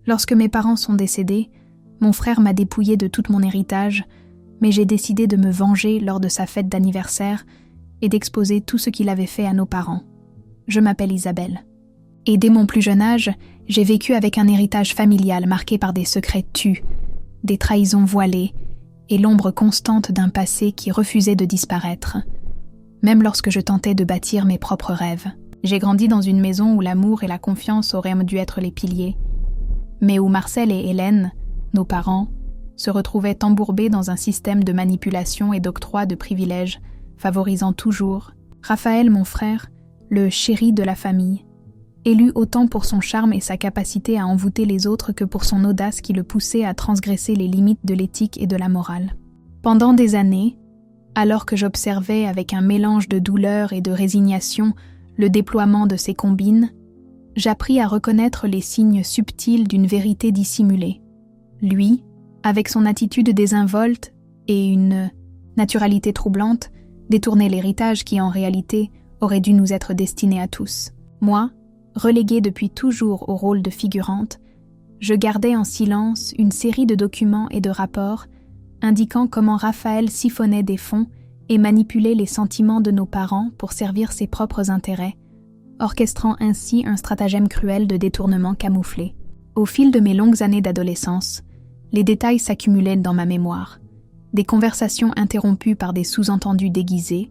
Lorsque mes parents sont décédés, mon frère m'a dépouillée de tout mon héritage, mais j'ai décidé de me venger lors de sa fête d'anniversaire et d'exposer tout ce qu'il avait fait à nos parents. Je m'appelle Isabelle. Et dès mon plus jeune âge, j'ai vécu avec un héritage familial marqué par des secrets tus, des trahisons voilées et l'ombre constante d'un passé qui refusait de disparaître, même lorsque je tentais de bâtir mes propres rêves. J'ai grandi dans une maison où l'amour et la confiance auraient dû être les piliers, mais où Marcel et Hélène, nos parents, se retrouvaient embourbés dans un système de manipulation et d'octroi de privilèges, favorisant toujours Raphaël, mon frère, le chéri de la famille, élu autant pour son charme et sa capacité à envoûter les autres que pour son audace qui le poussait à transgresser les limites de l'éthique et de la morale. Pendant des années, alors que j'observais avec un mélange de douleur et de résignation le déploiement de ces combines, j'appris à reconnaître les signes subtils d'une vérité dissimulée. Lui, avec son attitude désinvolte et une naturalité troublante, détournait l'héritage qui, en réalité, aurait dû nous être destiné à tous. Moi, reléguée depuis toujours au rôle de figurante, je gardais en silence une série de documents et de rapports indiquant comment Raphaël siphonnait des fonds et manipulait les sentiments de nos parents pour servir ses propres intérêts, orchestrant ainsi un stratagème cruel de détournement camouflé. Au fil de mes longues années d'adolescence, les détails s'accumulaient dans ma mémoire. Des conversations interrompues par des sous-entendus déguisés,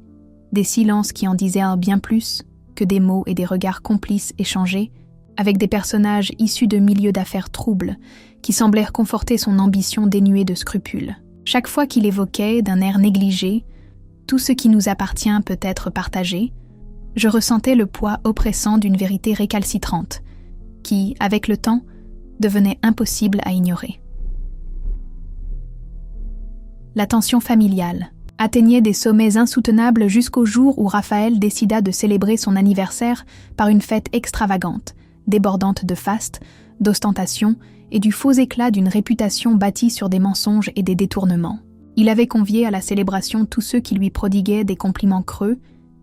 des silences qui en disaient bien plus que des mots et des regards complices échangés avec des personnages issus de milieux d'affaires troubles qui semblèrent conforter son ambition dénuée de scrupules. Chaque fois qu'il évoquait, d'un air négligé, tout ce qui nous appartient peut être partagé, je ressentais le poids oppressant d'une vérité récalcitrante qui, avec le temps, devenait impossible à ignorer. La tension familiale atteignait des sommets insoutenables jusqu'au jour où Raphaël décida de célébrer son anniversaire par une fête extravagante, débordante de faste, d'ostentation et du faux éclat d'une réputation bâtie sur des mensonges et des détournements. Il avait convié à la célébration tous ceux qui lui prodiguaient des compliments creux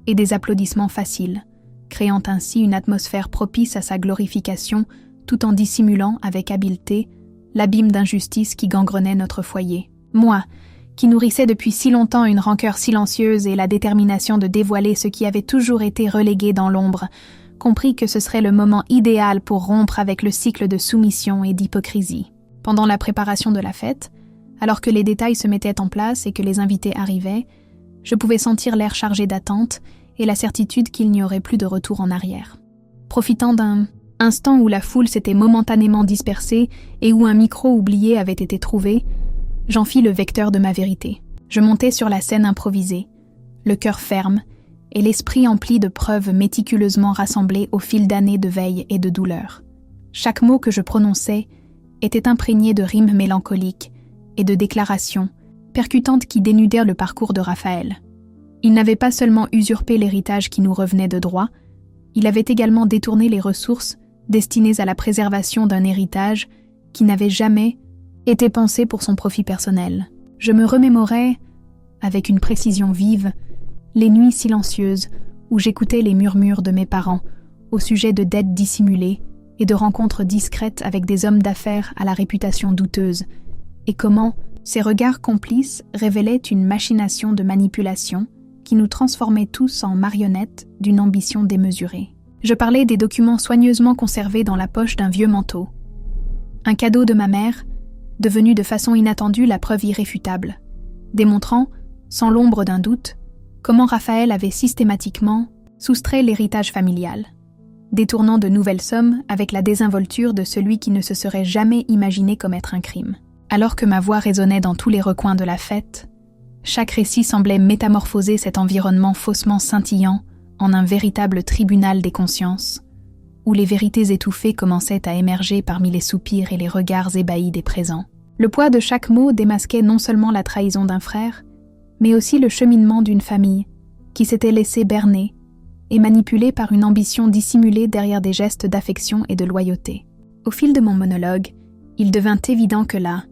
et des applaudissements faciles, créant ainsi une atmosphère propice à sa glorification tout en dissimulant avec habileté l'abîme d'injustice qui gangrenait notre foyer. Moi, qui nourrissait depuis si longtemps une rancœur silencieuse et la détermination de dévoiler ce qui avait toujours été relégué dans l'ombre, compris que ce serait le moment idéal pour rompre avec le cycle de soumission et d'hypocrisie. Pendant la préparation de la fête, alors que les détails se mettaient en place et que les invités arrivaient, je pouvais sentir l'air chargé d'attente et la certitude qu'il n'y aurait plus de retour en arrière. Profitant d'un instant où la foule s'était momentanément dispersée et où un micro oublié avait été trouvé, j'en fis le vecteur de ma vérité. Je montai sur la scène improvisée, le cœur ferme et l'esprit empli de preuves méticuleusement rassemblées au fil d'années de veille et de douleur. Chaque mot que je prononçais était imprégné de rimes mélancoliques et de déclarations percutantes qui dénudèrent le parcours de Raphaël. Il n'avait pas seulement usurpé l'héritage qui nous revenait de droit, il avait également détourné les ressources destinées à la préservation d'un héritage qui n'avait jamais été pensé pour son profit personnel. Je me remémorais, avec une précision vive, les nuits silencieuses où j'écoutais les murmures de mes parents au sujet de dettes dissimulées et de rencontres discrètes avec des hommes d'affaires à la réputation douteuse, et comment ces regards complices révélaient une machination de manipulation qui nous transformait tous en marionnettes d'une ambition démesurée. Je parlais des documents soigneusement conservés dans la poche d'un vieux manteau. Un cadeau de ma mère, devenu de façon inattendue la preuve irréfutable, démontrant, sans l'ombre d'un doute, comment Raphaël avait systématiquement soustrait l'héritage familial, détournant de nouvelles sommes avec la désinvolture de celui qui ne se serait jamais imaginé commettre un crime. Alors que ma voix résonnait dans tous les recoins de la fête, chaque récit semblait métamorphoser cet environnement faussement scintillant en un véritable tribunal des consciences, où les vérités étouffées commençaient à émerger parmi les soupirs et les regards ébahis des présents. Le poids de chaque mot démasquait non seulement la trahison d'un frère, mais aussi le cheminement d'une famille qui s'était laissée berner et manipulée par une ambition dissimulée derrière des gestes d'affection et de loyauté. Au fil de mon monologue, il devint évident que la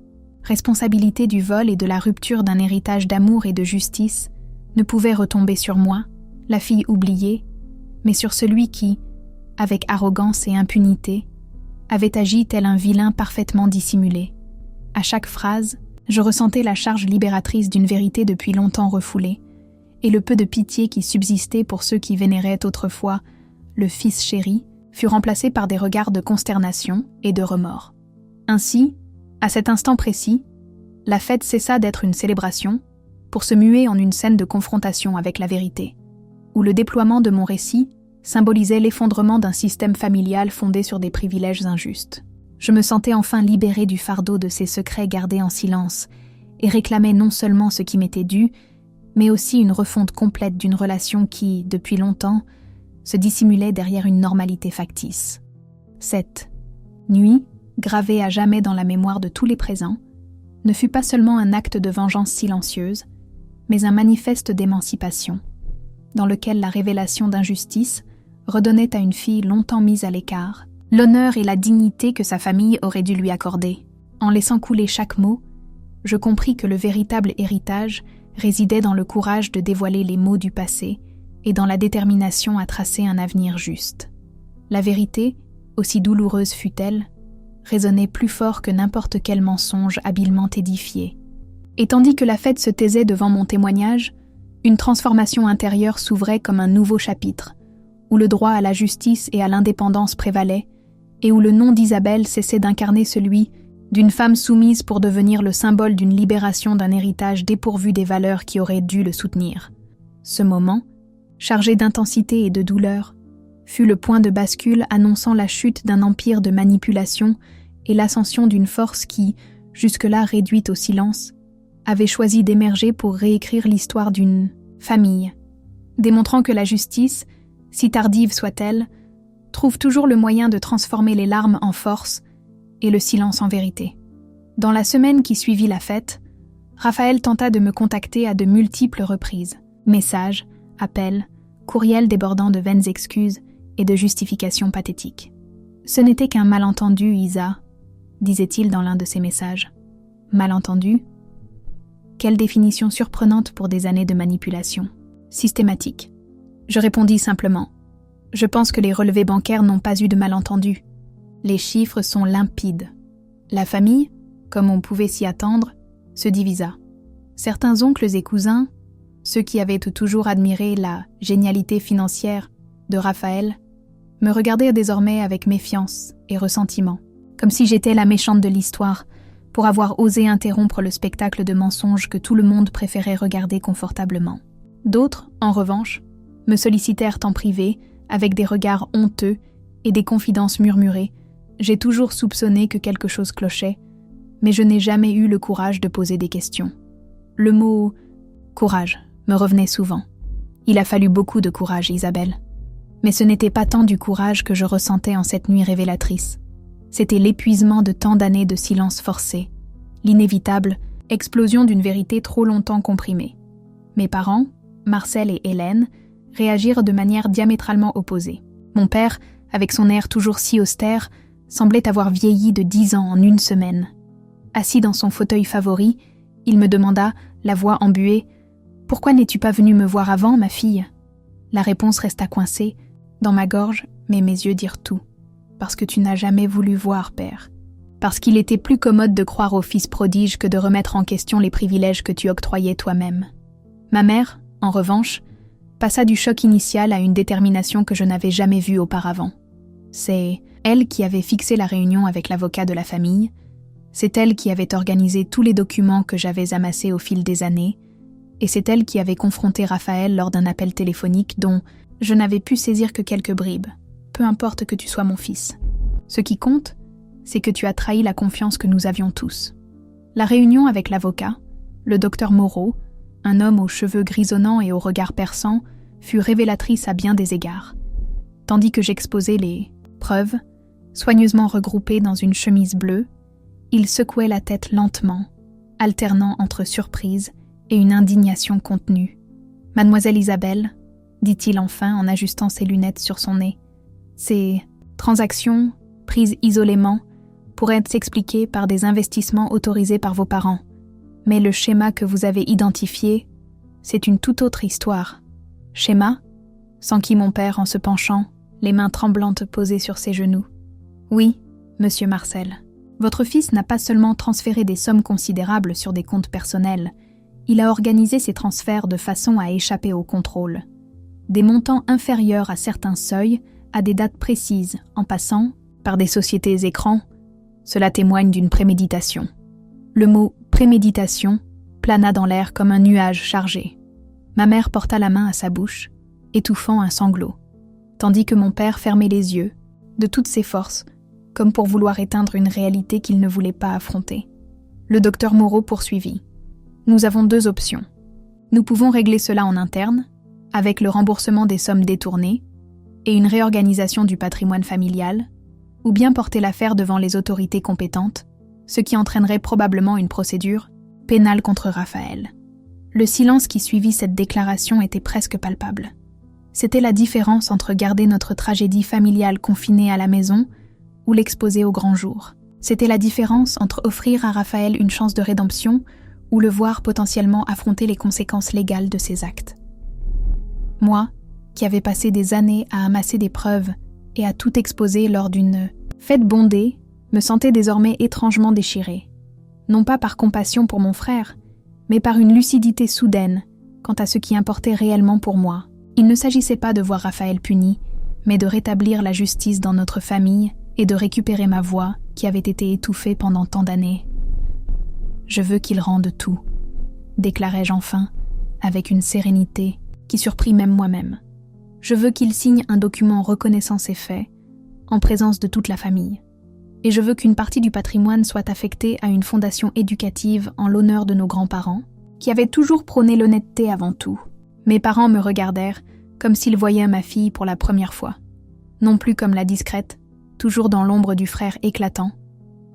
responsabilité du vol et de la rupture d'un héritage d'amour et de justice ne pouvait retomber sur moi, la fille oubliée, mais sur celui qui, avec arrogance et impunité, avait agi tel un vilain parfaitement dissimulé. À chaque phrase, je ressentais la charge libératrice d'une vérité depuis longtemps refoulée, et le peu de pitié qui subsistait pour ceux qui vénéraient autrefois le fils chéri fut remplacé par des regards de consternation et de remords. Ainsi, à cet instant précis, la fête cessa d'être une célébration pour se muer en une scène de confrontation avec la vérité, où le déploiement de mon récit symbolisait l'effondrement d'un système familial fondé sur des privilèges injustes. Je me sentais enfin libérée du fardeau de ces secrets gardés en silence et réclamais non seulement ce qui m'était dû, mais aussi une refonte complète d'une relation qui, depuis longtemps, se dissimulait derrière une normalité factice. Cette nuit, gravée à jamais dans la mémoire de tous les présents, ne fut pas seulement un acte de vengeance silencieuse, mais un manifeste d'émancipation, dans lequel la révélation d'injustice redonnait à une fille longtemps mise à l'écart l'honneur et la dignité que sa famille aurait dû lui accorder. En laissant couler chaque mot, je compris que le véritable héritage résidait dans le courage de dévoiler les maux du passé et dans la détermination à tracer un avenir juste. La vérité, aussi douloureuse fût-elle, résonnait plus fort que n'importe quel mensonge habilement édifié. Et tandis que la fête se taisait devant mon témoignage, une transformation intérieure s'ouvrait comme un nouveau chapitre, où le droit à la justice et à l'indépendance prévalait, et où le nom d'Isabelle cessait d'incarner celui d'une femme soumise pour devenir le symbole d'une libération d'un héritage dépourvu des valeurs qui auraient dû le soutenir. Ce moment, chargé d'intensité et de douleur, fut le point de bascule annonçant la chute d'un empire de manipulation et l'ascension d'une force qui, jusque-là réduite au silence, avait choisi d'émerger pour réécrire l'histoire d'une famille, démontrant que la justice, si tardive soit-elle, trouve toujours le moyen de transformer les larmes en force et le silence en vérité. Dans la semaine qui suivit la fête, Raphaël tenta de me contacter à de multiples reprises. Messages, appels, courriels débordant de vaines excuses et de justifications pathétiques. « Ce n'était qu'un malentendu, Isa », disait-il dans l'un de ses messages. « Malentendu » Quelle définition surprenante pour des années de manipulation. Systématique. Je répondis simplement. Je pense que les relevés bancaires n'ont pas eu de malentendu. Les chiffres sont limpides. La famille, comme on pouvait s'y attendre, se divisa. Certains oncles et cousins, ceux qui avaient toujours admiré la génialité financière de Raphaël, me regardèrent désormais avec méfiance et ressentiment, comme si j'étais la méchante de l'histoire, pour avoir osé interrompre le spectacle de mensonges que tout le monde préférait regarder confortablement. D'autres, en revanche, me sollicitèrent en privé, avec des regards honteux et des confidences murmurées. J'ai toujours soupçonné que quelque chose clochait, mais je n'ai jamais eu le courage de poser des questions. Le mot « courage » me revenait souvent. Il a fallu beaucoup de courage, Isabelle. Mais ce n'était pas tant du courage que je ressentais en cette nuit révélatrice. C'était l'épuisement de tant d'années de silence forcé, l'inévitable explosion d'une vérité trop longtemps comprimée. Mes parents, Marcel et Hélène, réagirent de manière diamétralement opposée. Mon père, avec son air toujours si austère, semblait avoir vieilli de 10 ans en une semaine. Assis dans son fauteuil favori, il me demanda, la voix embuée, « Pourquoi n'es-tu pas venue me voir avant, ma fille ?» La réponse resta coincée dans ma gorge, mais mes yeux dirent tout. « Parce que tu n'as jamais voulu voir, père. Parce qu'il était plus commode de croire au fils prodige que de remettre en question les privilèges que tu octroyais toi-même. » Ma mère, en revanche, passa du choc initial à une détermination que je n'avais jamais vue auparavant. C'est elle qui avait fixé la réunion avec l'avocat de la famille, c'est elle qui avait organisé tous les documents que j'avais amassés au fil des années, et c'est elle qui avait confronté Raphaël lors d'un appel téléphonique dont je n'avais pu saisir que quelques bribes. Peu importe que tu sois mon fils. Ce qui compte, c'est que tu as trahi la confiance que nous avions tous. La réunion avec l'avocat, le docteur Moreau, un homme aux cheveux grisonnants et au regard perçant, fut révélatrice à bien des égards. Tandis que j'exposais les preuves, soigneusement regroupées dans une chemise bleue, il secouait la tête lentement, alternant entre surprise et une indignation contenue. « Mademoiselle Isabelle, dit-il enfin en ajustant ses lunettes sur son nez, ces transactions, prises isolément, pourraient s'expliquer par des investissements autorisés par vos parents. Mais le schéma que vous avez identifié, c'est une toute autre histoire. Schéma ? s'enquit mon père en se penchant, les mains tremblantes posées sur ses genoux. Oui, Monsieur Marcel, votre fils n'a pas seulement transféré des sommes considérables sur des comptes personnels, il a organisé ces transferts de façon à échapper au contrôle. Des montants inférieurs à certains seuils, à des dates précises, en passant par des sociétés écrans, cela témoigne d'une préméditation. Le mot « préméditation » plana dans l'air comme un nuage chargé. Ma mère porta la main à sa bouche, étouffant un sanglot, tandis que mon père fermait les yeux, de toutes ses forces, comme pour vouloir éteindre une réalité qu'il ne voulait pas affronter. Le docteur Moreau poursuivit. Nous avons 2 options. Nous pouvons régler cela en interne, avec le remboursement des sommes détournées et une réorganisation du patrimoine familial, ou bien porter l'affaire devant les autorités compétentes, ce qui entraînerait probablement une procédure pénale contre Raphaël. Le silence qui suivit cette déclaration était presque palpable. C'était la différence entre garder notre tragédie familiale confinée à la maison ou l'exposer au grand jour. C'était la différence entre offrir à Raphaël une chance de rédemption ou le voir potentiellement affronter les conséquences légales de ses actes. Moi, qui avais passé des années à amasser des preuves et à tout exposer lors d'une fête bondée, me sentais désormais étrangement déchirée. Non pas par compassion pour mon frère, mais par une lucidité soudaine quant à ce qui importait réellement pour moi. Il ne s'agissait pas de voir Raphaël puni, mais de rétablir la justice dans notre famille et de récupérer ma voix qui avait été étouffée pendant tant d'années. « Je veux qu'il rende tout », déclarai-je enfin, avec une sérénité qui surprit même moi-même. « Je veux qu'il signe un document reconnaissant ses faits, en présence de toute la famille. Et je veux qu'une partie du patrimoine soit affectée à une fondation éducative en l'honneur de nos grands-parents, qui avaient toujours prôné l'honnêteté avant tout. » Mes parents me regardèrent comme s'ils voyaient ma fille pour la première fois. Non plus comme la discrète, toujours dans l'ombre du frère éclatant,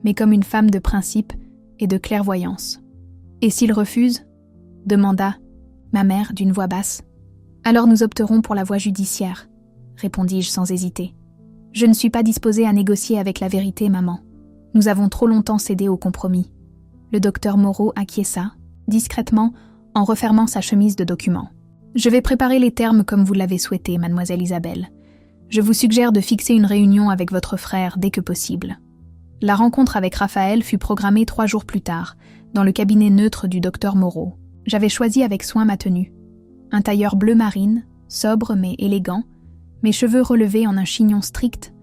mais comme une femme de principe et de clairvoyance. « Et s'il refuse ?» demanda ma mère d'une voix basse. « Alors nous opterons pour la voie judiciaire, » répondis-je sans hésiter. « Je ne suis pas disposée à négocier avec la vérité, maman. Nous avons trop longtemps cédé au compromis. » Le docteur Moreau acquiesça, discrètement, en refermant sa chemise de documents. « Je vais préparer les termes comme vous l'avez souhaité, mademoiselle Isabelle. Je vous suggère de fixer une réunion avec votre frère dès que possible. » La rencontre avec Raphaël fut programmée 3 jours plus tard, dans le cabinet neutre du docteur Moreau. J'avais choisi avec soin ma tenue. Un tailleur bleu marine, sobre mais élégant, mes cheveux relevés en un chignon strict,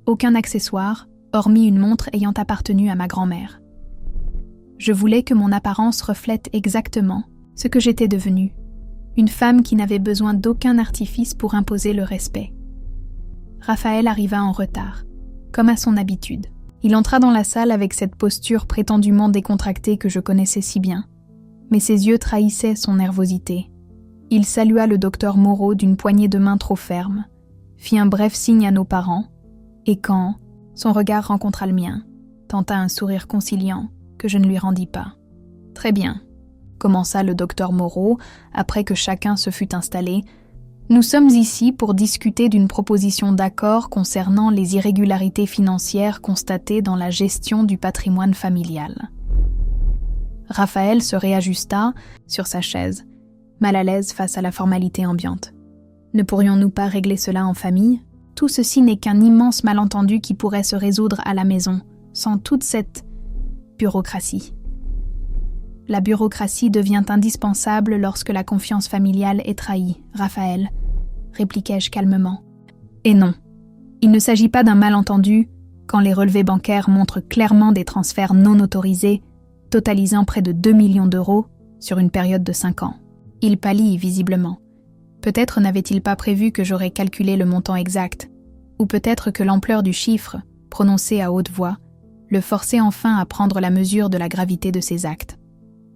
aucun accessoire, hormis une montre ayant appartenu à ma grand-mère. Je voulais que mon apparence reflète exactement ce que j'étais devenue, une femme qui n'avait besoin d'aucun artifice pour imposer le respect. Raphaël arriva en retard, comme à son habitude. Il entra dans la salle avec cette posture prétendument décontractée que je connaissais si bien, mais ses yeux trahissaient son nervosité. Il salua le docteur Moreau d'une poignée de main trop ferme, fit un bref signe à nos parents, et quand son regard rencontra le mien, tenta un sourire conciliant que je ne lui rendis pas. « Très bien », commença le docteur Moreau, après que chacun se fut installé. « Nous sommes ici pour discuter d'une proposition d'accord concernant les irrégularités financières constatées dans la gestion du patrimoine familial. » Raphaël se réajusta sur sa chaise, mal à l'aise face à la formalité ambiante. « Ne pourrions-nous pas régler cela en famille ? Tout ceci n'est qu'un immense malentendu qui pourrait se résoudre à la maison, sans toute cette bureaucratie. » La bureaucratie devient indispensable lorsque la confiance familiale est trahie, Raphaël, répliquai-je calmement. Et non, il ne s'agit pas d'un malentendu quand les relevés bancaires montrent clairement des transferts non autorisés, totalisant près de 2 millions d'euros sur une période de 5 ans. Il pâlit visiblement. Peut-être n'avait-il pas prévu que j'aurais calculé le montant exact, ou peut-être que l'ampleur du chiffre, prononcé à haute voix, le forçait enfin à prendre la mesure de la gravité de ses actes.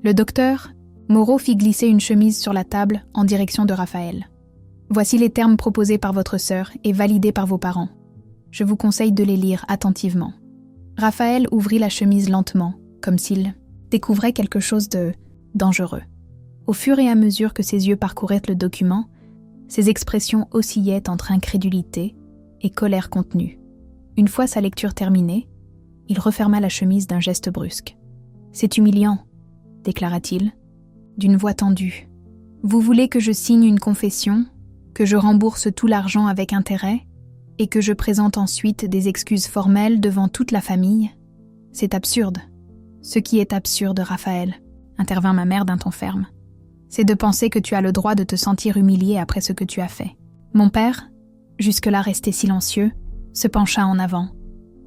Le docteur Moreau fit glisser une chemise sur la table en direction de Raphaël. « Voici les termes proposés par votre sœur et validés par vos parents. Je vous conseille de les lire attentivement. » Raphaël ouvrit la chemise lentement, comme s'il découvrait quelque chose de dangereux. Au fur et à mesure que ses yeux parcouraient le document, ses expressions oscillaient entre incrédulité et colère contenue. Une fois sa lecture terminée, il referma la chemise d'un geste brusque. « C'est humiliant, » déclara-t-il, d'une voix tendue. « Vous voulez que je signe une confession, que je rembourse tout l'argent avec intérêt ? et que je présente ensuite des excuses formelles devant toute la famille, c'est absurde. Ce qui est absurde, Raphaël, intervint ma mère d'un ton ferme, c'est de penser que tu as le droit de te sentir humilié après ce que tu as fait. Mon père, jusque-là resté silencieux, se pencha en avant.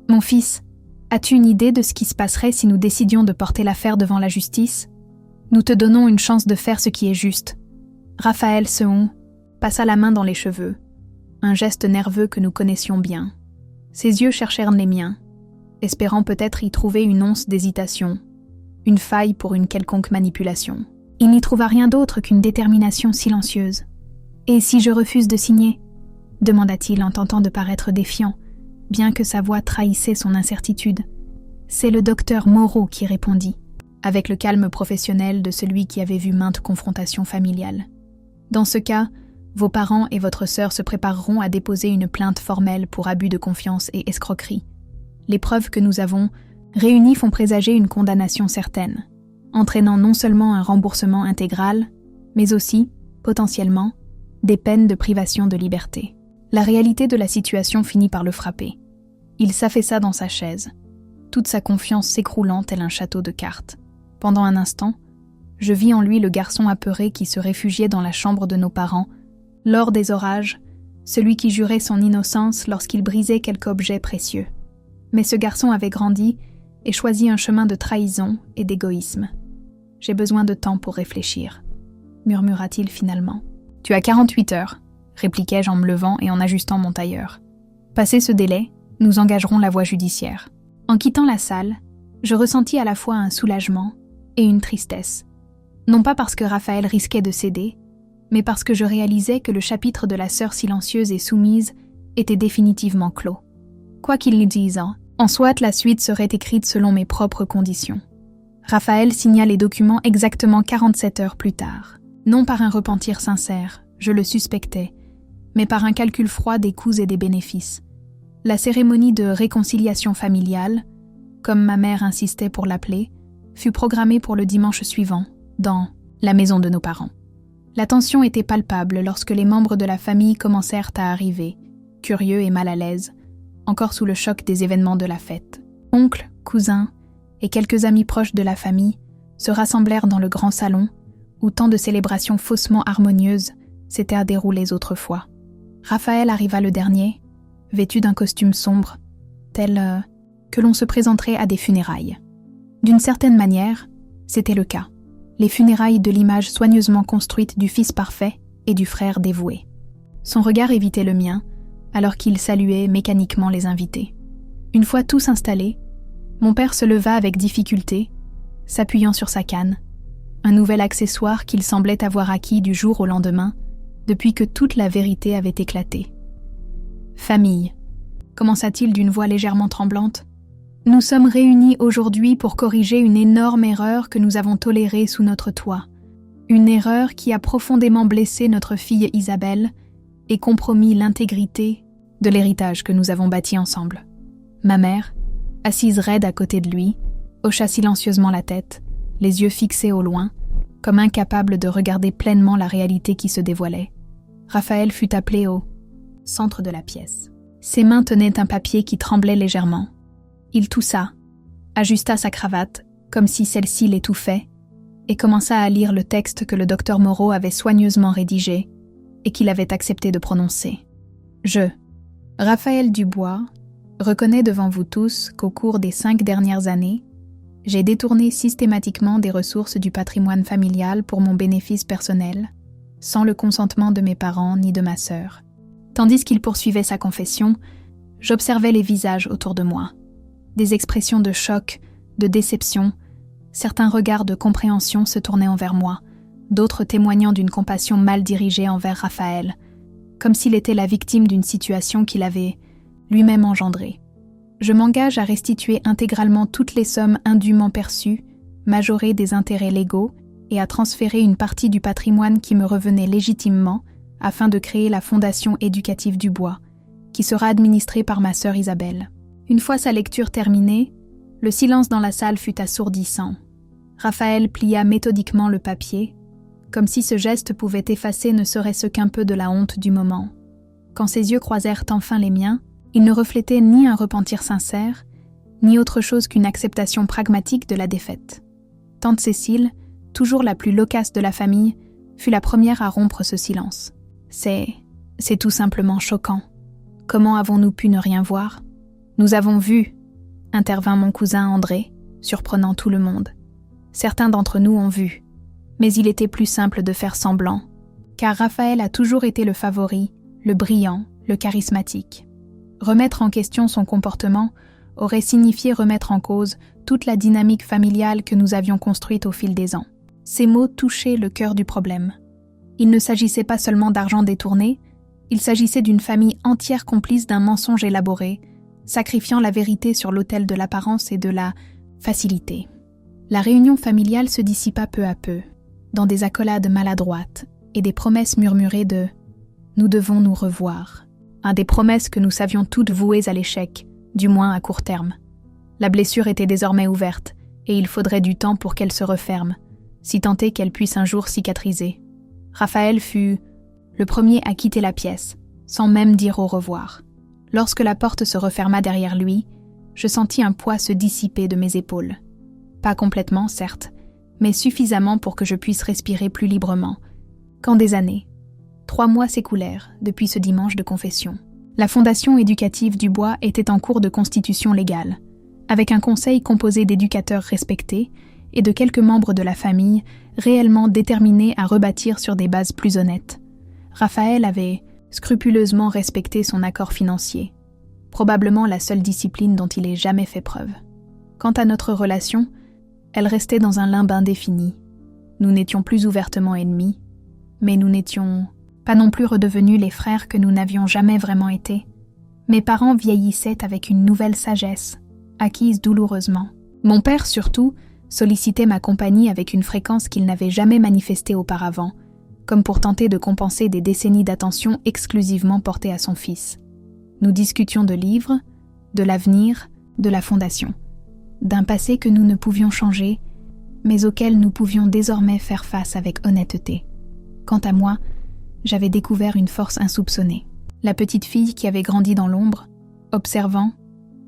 Mon fils, as-tu une idée de ce qui se passerait si nous décidions de porter l'affaire devant la justice ? Nous te donnons une chance de faire ce qui est juste. Raphaël Sehon passa la main dans les cheveux, un geste nerveux que nous connaissions bien. Ses yeux cherchèrent les miens, espérant peut-être y trouver une once d'hésitation, une faille pour une quelconque manipulation. Il n'y trouva rien d'autre qu'une détermination silencieuse. « Et si je refuse de signer ?» demanda-t-il en tentant de paraître défiant, bien que sa voix trahissait son incertitude. C'est le docteur Moreau qui répondit, avec le calme professionnel de celui qui avait vu maintes confrontations familiales. « Dans ce cas, vos parents et votre sœur se prépareront à déposer une plainte formelle pour abus de confiance et escroquerie. Les preuves que nous avons réunies font présager une condamnation certaine, entraînant non seulement un remboursement intégral, mais aussi, potentiellement, des peines de privation de liberté. » La réalité de la situation finit par le frapper. Il s'affaissa dans sa chaise, toute sa confiance s'écroulant tel un château de cartes. Pendant un instant, je vis en lui le garçon apeuré qui se réfugiait dans la chambre de nos parents, lors des orages, celui qui jurait son innocence lorsqu'il brisait quelque objet précieux. Mais ce garçon avait grandi et choisi un chemin de trahison et d'égoïsme. « J'ai besoin de temps pour réfléchir », murmura-t-il finalement. « Tu as 48 heures. » répliquai-je en me levant et en ajustant mon tailleur. Passé ce délai, nous engagerons la voie judiciaire. En quittant la salle, je ressentis à la fois un soulagement et une tristesse. Non pas parce que Raphaël risquait de céder, mais parce que je réalisais que le chapitre de la sœur silencieuse et soumise était définitivement clos. Quoi qu'il dise, en soit la suite serait écrite selon mes propres conditions. Raphaël signa les documents exactement 47 heures plus tard. Non par un repentir sincère, je le suspectais, mais par un calcul froid des coûts et des bénéfices. La cérémonie de réconciliation familiale, comme ma mère insistait pour l'appeler, fut programmée pour le dimanche suivant, dans la maison de nos parents. La tension était palpable lorsque les membres de la famille commencèrent à arriver, curieux et mal à l'aise, encore sous le choc des événements de la fête. Oncles, cousins et quelques amis proches de la famille se rassemblèrent dans le grand salon, où tant de célébrations faussement harmonieuses s'étaient déroulées autrefois. Raphaël arriva le dernier, vêtu d'un costume sombre, tel que l'on se présenterait à des funérailles. D'une certaine manière, c'était le cas. Les funérailles de l'image soigneusement construite du fils parfait et du frère dévoué. Son regard évitait le mien, alors qu'il saluait mécaniquement les invités. Une fois tous installés, mon père se leva avec difficulté, s'appuyant sur sa canne, un nouvel accessoire qu'il semblait avoir acquis du jour au lendemain, depuis que toute la vérité avait éclaté. « Famille », commença-t-il d'une voix légèrement tremblante, « nous sommes réunis aujourd'hui pour corriger une énorme erreur que nous avons tolérée sous notre toit. Une erreur qui a profondément blessé notre fille Isabelle et compromis l'intégrité de l'héritage que nous avons bâti ensemble. » Ma mère, assise raide à côté de lui, hocha silencieusement la tête, les yeux fixés au loin, comme incapable de regarder pleinement la réalité qui se dévoilait. Raphaël fut appelé au centre de la pièce. Ses mains tenaient un papier qui tremblait légèrement. Il toussa, ajusta sa cravate, comme si celle-ci l'étouffait, et commença à lire le texte que le docteur Moreau avait soigneusement rédigé et qu'il avait accepté de prononcer. Je, Raphaël Dubois, reconnais devant vous tous qu'au cours des 5 dernières années, j'ai détourné systématiquement des ressources du patrimoine familial pour mon bénéfice personnel, sans le consentement de mes parents ni de ma sœur. Tandis qu'il poursuivait sa confession, j'observais les visages autour de moi. Des expressions de choc, de déception, certains regards de compréhension se tournaient envers moi, d'autres témoignant d'une compassion mal dirigée envers Raphaël, comme s'il était la victime d'une situation qu'il avait lui-même engendrée. Je m'engage à restituer intégralement toutes les sommes indûment perçues, majorer des intérêts légaux et à transférer une partie du patrimoine qui me revenait légitimement afin de créer la Fondation éducative Dubois, qui sera administrée par ma sœur Isabelle. Une fois sa lecture terminée, le silence dans la salle fut assourdissant. Raphaël plia méthodiquement le papier, comme si ce geste pouvait effacer ne serait-ce qu'un peu de la honte du moment. Quand ses yeux croisèrent enfin les miens, ils ne reflétaient ni un repentir sincère, ni autre chose qu'une acceptation pragmatique de la défaite. Tante Cécile, toujours la plus loquace de la famille, fut la première à rompre ce silence. C'est tout simplement choquant. Comment avons-nous pu ne rien voir ? Nous avons vu, intervint mon cousin André, surprenant tout le monde. Certains d'entre nous ont vu, mais il était plus simple de faire semblant, car Raphaël a toujours été le favori, le brillant, le charismatique. Remettre en question son comportement aurait signifié remettre en cause toute la dynamique familiale que nous avions construite au fil des ans. Ces mots touchaient le cœur du problème. Il ne s'agissait pas seulement d'argent détourné, il s'agissait d'une famille entière complice d'un mensonge élaboré, sacrifiant la vérité sur l'autel de l'apparence et de la facilité. La réunion familiale se dissipa peu à peu, dans des accolades maladroites et des promesses murmurées de « nous devons nous revoir », des promesses que nous savions toutes vouées à l'échec, du moins à court terme. La blessure était désormais ouverte, et il faudrait du temps pour qu'elle se referme, si tant est qu'elle puisse un jour cicatriser. Raphaël fut le premier à quitter la pièce, sans même dire au revoir. Lorsque la porte se referma derrière lui, je sentis un poids se dissiper de mes épaules. Pas complètement, certes, mais suffisamment pour que je puisse respirer plus librement. Quand des années, 3 mois s'écoulèrent depuis ce dimanche de confession. La fondation éducative du Bois était en cours de constitution légale, avec un conseil composé d'éducateurs respectés et de quelques membres de la famille réellement déterminés à rebâtir sur des bases plus honnêtes. Raphaël avait scrupuleusement respecté son accord financier, probablement la seule discipline dont il ait jamais fait preuve. Quant à notre relation, elle restait dans un limbe indéfini. Nous n'étions plus ouvertement ennemis, mais nous n'étions pas non plus redevenus les frères que nous n'avions jamais vraiment été. Mes parents vieillissaient avec une nouvelle sagesse, acquise douloureusement. Mon père, surtout, sollicitait ma compagnie avec une fréquence qu'il n'avait jamais manifestée auparavant, comme pour tenter de compenser des décennies d'attention exclusivement portées à son fils. Nous discutions de livres, de l'avenir, de la fondation, d'un passé que nous ne pouvions changer, mais auquel nous pouvions désormais faire face avec honnêteté. Quant à moi, j'avais découvert une force insoupçonnée. La petite fille qui avait grandi dans l'ombre, observant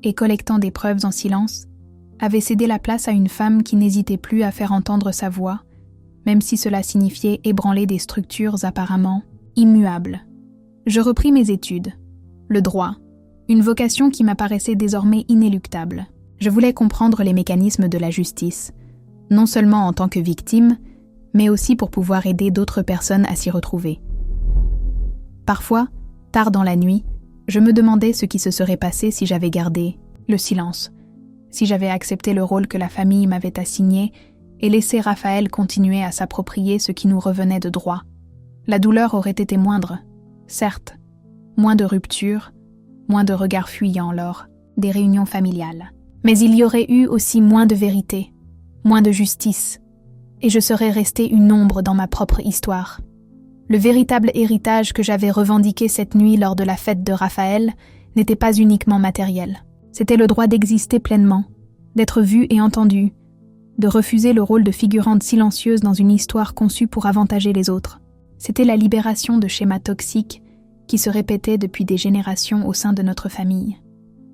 et collectant des preuves en silence, avait cédé la place à une femme qui n'hésitait plus à faire entendre sa voix, même si cela signifiait ébranler des structures apparemment immuables. Je repris mes études. Le droit, une vocation qui m'apparaissait désormais inéluctable. Je voulais comprendre les mécanismes de la justice, non seulement en tant que victime, mais aussi pour pouvoir aider d'autres personnes à s'y retrouver. Parfois, tard dans la nuit, je me demandais ce qui se serait passé si j'avais gardé le silence, si j'avais accepté le rôle que la famille m'avait assigné et laissé Raphaël continuer à s'approprier ce qui nous revenait de droit. La douleur aurait été moindre, certes, moins de ruptures, moins de regards fuyants lors des réunions familiales. Mais il y aurait eu aussi moins de vérité, moins de justice, et je serais restée une ombre dans ma propre histoire. Le véritable héritage que j'avais revendiqué cette nuit lors de la fête de Raphaël n'était pas uniquement matériel. C'était le droit d'exister pleinement, d'être vue et entendue, de refuser le rôle de figurante silencieuse dans une histoire conçue pour avantager les autres. C'était la libération de schémas toxiques qui se répétaient depuis des générations au sein de notre famille.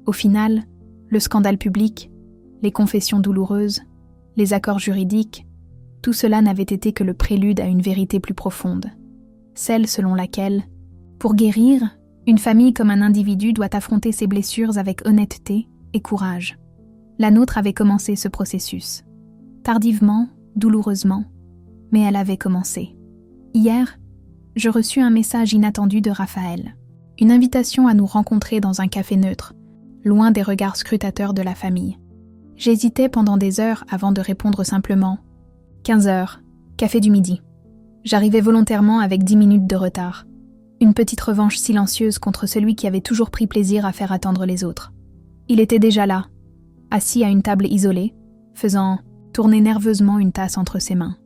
Au final, le scandale public, les confessions douloureuses, les accords juridiques, tout cela n'avait été que le prélude à une vérité plus profonde, celle selon laquelle, pour guérir, une famille comme un individu doit affronter ses blessures avec honnêteté et courage. La nôtre avait commencé ce processus. Tardivement, douloureusement, mais elle avait commencé. Hier, je reçus un message inattendu de Raphaël, une invitation à nous rencontrer dans un café neutre, loin des regards scrutateurs de la famille. J'hésitais pendant des heures avant de répondre simplement « 15 heures, café du midi ». J'arrivais volontairement avec 10 minutes de retard. Une petite revanche silencieuse contre celui qui avait toujours pris plaisir à faire attendre les autres. Il était déjà là, assis à une table isolée, faisant tourner nerveusement une tasse entre ses mains.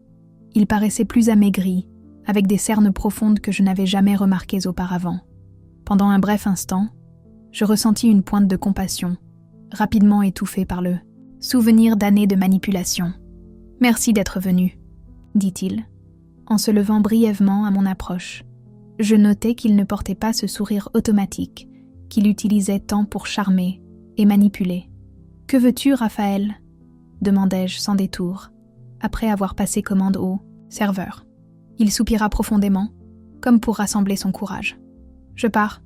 Il paraissait plus amaigri, avec des cernes profondes que je n'avais jamais remarquées auparavant. Pendant un bref instant, je ressentis une pointe de compassion, rapidement étouffée par le souvenir d'années de manipulation. « Merci d'être venu », dit-il, en se levant brièvement à mon approche. Je notais qu'il ne portait pas ce sourire automatique, qu'il utilisait tant pour charmer et manipuler. « Que veux-tu, Raphaël ?» demandai-je sans détour, après avoir passé commande au serveur. Il soupira profondément, comme pour rassembler son courage. « Je pars »,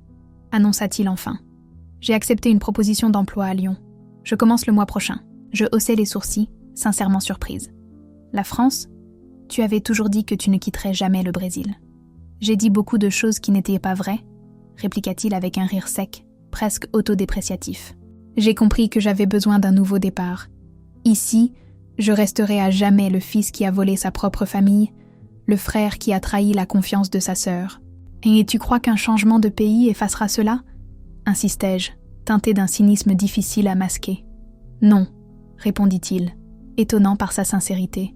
annonça-t-il enfin. « J'ai accepté une proposition d'emploi à Lyon. Je commence le mois prochain. » Je haussai les sourcils, sincèrement surprise. « La France ? Tu avais toujours dit que tu ne quitterais jamais le Brésil. » « J'ai dit beaucoup de choses qui n'étaient pas vraies, » répliqua-t-il avec un rire sec, presque autodépréciatif. J'ai compris que j'avais besoin d'un nouveau départ. Ici, je resterai à jamais le fils qui a volé sa propre famille, le frère qui a trahi la confiance de sa sœur. Et tu crois qu'un changement de pays effacera cela ? Insistai-je, teinté d'un cynisme difficile à masquer. Non, répondit-il, étonnant par sa sincérité.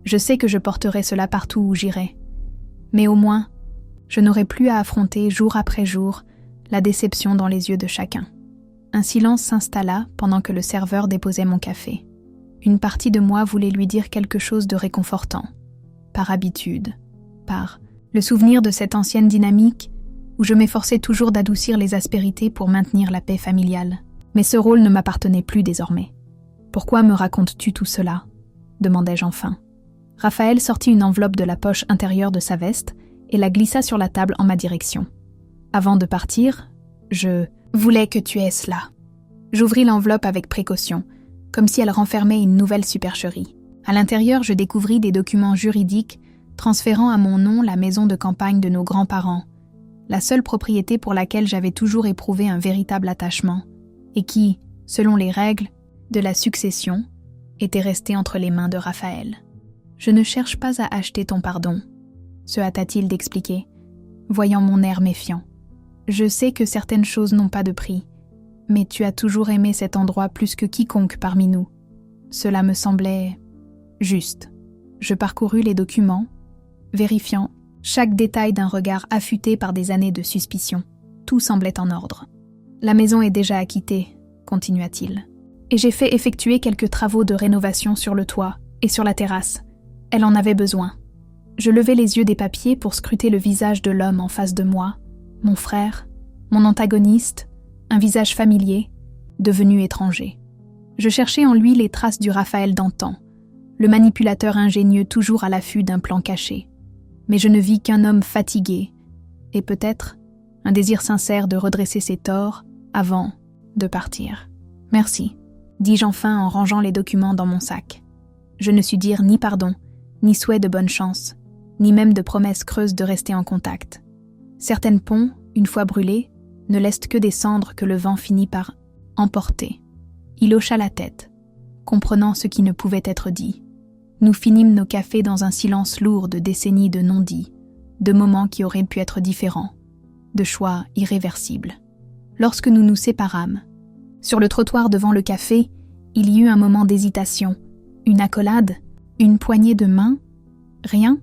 Je sais que je porterai cela partout où j'irai. Mais au moins, je n'aurai plus à affronter jour après jour la déception dans les yeux de chacun. Un silence s'installa pendant que le serveur déposait mon café. Une partie de moi voulait lui dire quelque chose de réconfortant, par habitude, par le souvenir de cette ancienne dynamique où je m'efforçais toujours d'adoucir les aspérités pour maintenir la paix familiale. Mais ce rôle ne m'appartenait plus désormais. « Pourquoi me racontes-tu tout cela ?» demandai-je enfin. Raphaël sortit une enveloppe de la poche intérieure de sa veste et la glissa sur la table en ma direction. Avant de partir, je voulais que tu aies cela. J'ouvris l'enveloppe avec précaution, comme si elle renfermait une nouvelle supercherie. À l'intérieur, je découvris des documents juridiques transférant à mon nom la maison de campagne de nos grands-parents, la seule propriété pour laquelle j'avais toujours éprouvé un véritable attachement, et qui, selon les règles de la succession, était restée entre les mains de Raphaël. « Je ne cherche pas à acheter ton pardon », se hâta-t-il d'expliquer, voyant mon air méfiant. « Je sais que certaines choses n'ont pas de prix, mais tu as toujours aimé cet endroit plus que quiconque parmi nous. Cela me semblait juste. » Je parcourus les documents, vérifiant chaque détail d'un regard affûté par des années de suspicion. Tout semblait en ordre. « La maison est déjà acquittée, » continua-t-il, « et j'ai fait effectuer quelques travaux de rénovation sur le toit et sur la terrasse. Elle en avait besoin. » Je levai les yeux des papiers pour scruter le visage de l'homme en face de moi, mon frère, mon antagoniste, un visage familier, devenu étranger. Je cherchais en lui les traces du Raphaël d'antan, le manipulateur ingénieux toujours à l'affût d'un plan caché. Mais je ne vis qu'un homme fatigué, et peut-être un désir sincère de redresser ses torts avant de partir. « Merci », dis-je enfin en rangeant les documents dans mon sac. Je ne sus dire ni pardon, ni souhait de bonne chance, ni même de promesse creuse de rester en contact. Certaines ponts, une fois brûlés, ne laissent que des cendres que le vent finit par emporter. Il hocha la tête, comprenant ce qui ne pouvait être dit. Nous finîmes nos cafés dans un silence lourd de décennies de non-dits, de moments qui auraient pu être différents, de choix irréversibles. Lorsque nous nous séparâmes, sur le trottoir devant le café, il y eut un moment d'hésitation, une accolade, une poignée de main, rien.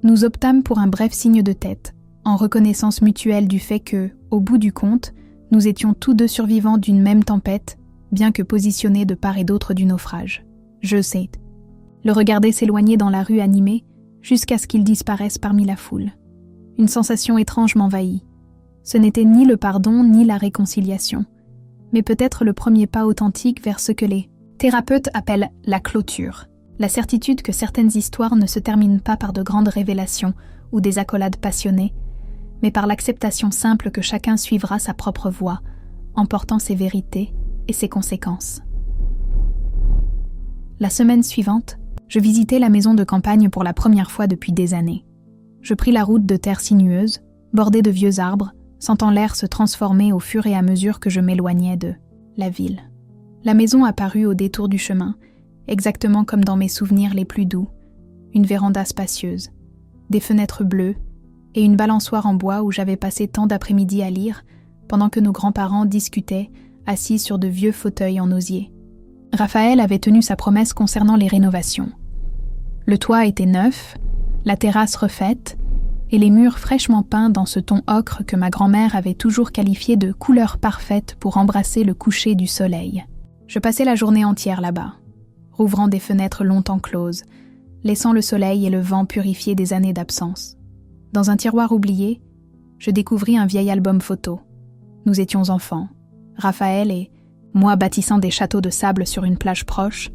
Nous optâmes pour un bref signe de tête, en reconnaissance mutuelle du fait que, au bout du compte, nous étions tous deux survivants d'une même tempête, bien que positionnés de part et d'autre du naufrage. Je sais. Le regarder s'éloigner dans la rue animée, jusqu'à ce qu'il disparaisse parmi la foule. Une sensation étrange m'envahit. Ce n'était ni le pardon ni la réconciliation, mais peut-être le premier pas authentique vers ce que les thérapeutes appellent la clôture. La certitude que certaines histoires ne se terminent pas par de grandes révélations ou des accolades passionnées, mais par l'acceptation simple que chacun suivra sa propre voie, en portant ses vérités et ses conséquences. La semaine suivante, je visitai la maison de campagne pour la première fois depuis des années. Je pris la route de terre sinueuse, bordée de vieux arbres, sentant l'air se transformer au fur et à mesure que je m'éloignais de la ville. La maison apparut au détour du chemin, exactement comme dans mes souvenirs les plus doux, une véranda spacieuse, des fenêtres bleues et une balançoire en bois où j'avais passé tant d'après-midi à lire, pendant que nos grands-parents discutaient, assis sur de vieux fauteuils en osier. Raphaël avait tenu sa promesse concernant les rénovations. Le toit était neuf, la terrasse refaite, et les murs fraîchement peints dans ce ton ocre que ma grand-mère avait toujours qualifié de couleur parfaite pour embrasser le coucher du soleil. Je passais la journée entière là-bas, rouvrant des fenêtres longtemps closes, laissant le soleil et le vent purifier des années d'absence. Dans un tiroir oublié, je découvris un vieil album photo. Nous étions enfants, Raphaël et moi bâtissant des châteaux de sable sur une plage proche,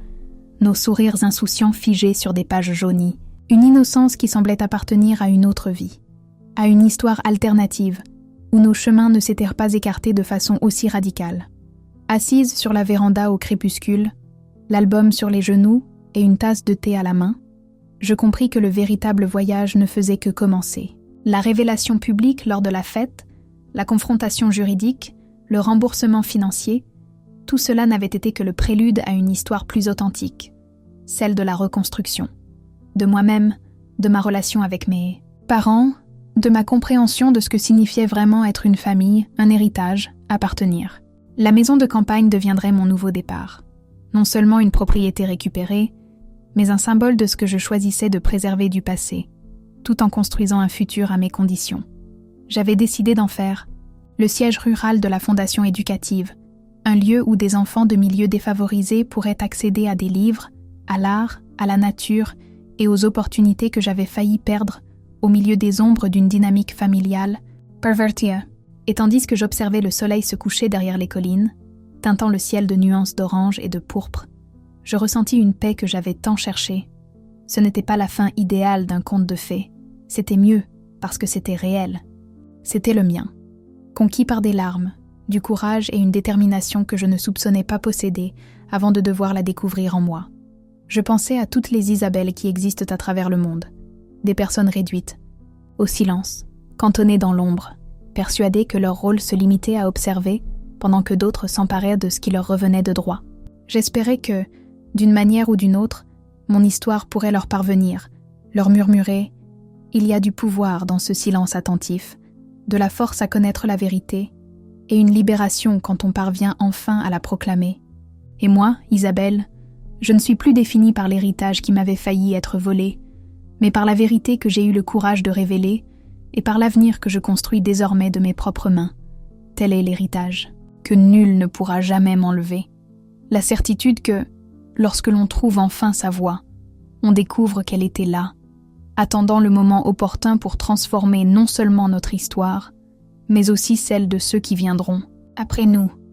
nos sourires insouciants figés sur des pages jaunies, une innocence qui semblait appartenir à une autre vie, à une histoire alternative, où nos chemins ne s'étaient pas écartés de façon aussi radicale. Assise sur la véranda au crépuscule, l'album sur les genoux et une tasse de thé à la main, je compris que le véritable voyage ne faisait que commencer. La révélation publique lors de la fête, la confrontation juridique, le remboursement financier, tout cela n'avait été que le prélude à une histoire plus authentique, celle de la reconstruction, de moi-même, de ma relation avec mes parents, de ma compréhension de ce que signifiait vraiment être une famille, un héritage, appartenir. La maison de campagne deviendrait mon nouveau départ. Non seulement une propriété récupérée, mais un symbole de ce que je choisissais de préserver du passé, tout en construisant un futur à mes conditions. J'avais décidé d'en faire le siège rural de la fondation éducative, un lieu où des enfants de milieux défavorisés pourraient accéder à des livres, à l'art, à la nature et aux opportunités que j'avais failli perdre au milieu des ombres d'une dynamique familiale, pervertie. Et tandis que j'observais le soleil se coucher derrière les collines, teintant le ciel de nuances d'orange et de pourpre, je ressentis une paix que j'avais tant cherchée. Ce n'était pas la fin idéale d'un conte de fées, c'était mieux parce que c'était réel. C'était le mien, conquis par des larmes, du courage et une détermination que je ne soupçonnais pas posséder avant de devoir la découvrir en moi. Je pensais à toutes les Isabelles qui existent à travers le monde, des personnes réduites, au silence, cantonnées dans l'ombre, persuadées que leur rôle se limitait à observer pendant que d'autres s'emparaient de ce qui leur revenait de droit. J'espérais que, d'une manière ou d'une autre, mon histoire pourrait leur parvenir, leur murmurer « Il y a du pouvoir dans ce silence attentif, de la force à connaître la vérité, et une libération quand on parvient enfin à la proclamer. Et moi, Isabelle, je ne suis plus définie par l'héritage qui m'avait failli être volé, mais par la vérité que j'ai eu le courage de révéler et par l'avenir que je construis désormais de mes propres mains. Tel est l'héritage, que nul ne pourra jamais m'enlever. La certitude que, lorsque l'on trouve enfin sa voie, on découvre qu'elle était là, attendant le moment opportun pour transformer non seulement notre histoire, mais aussi celle de ceux qui viendront après nous.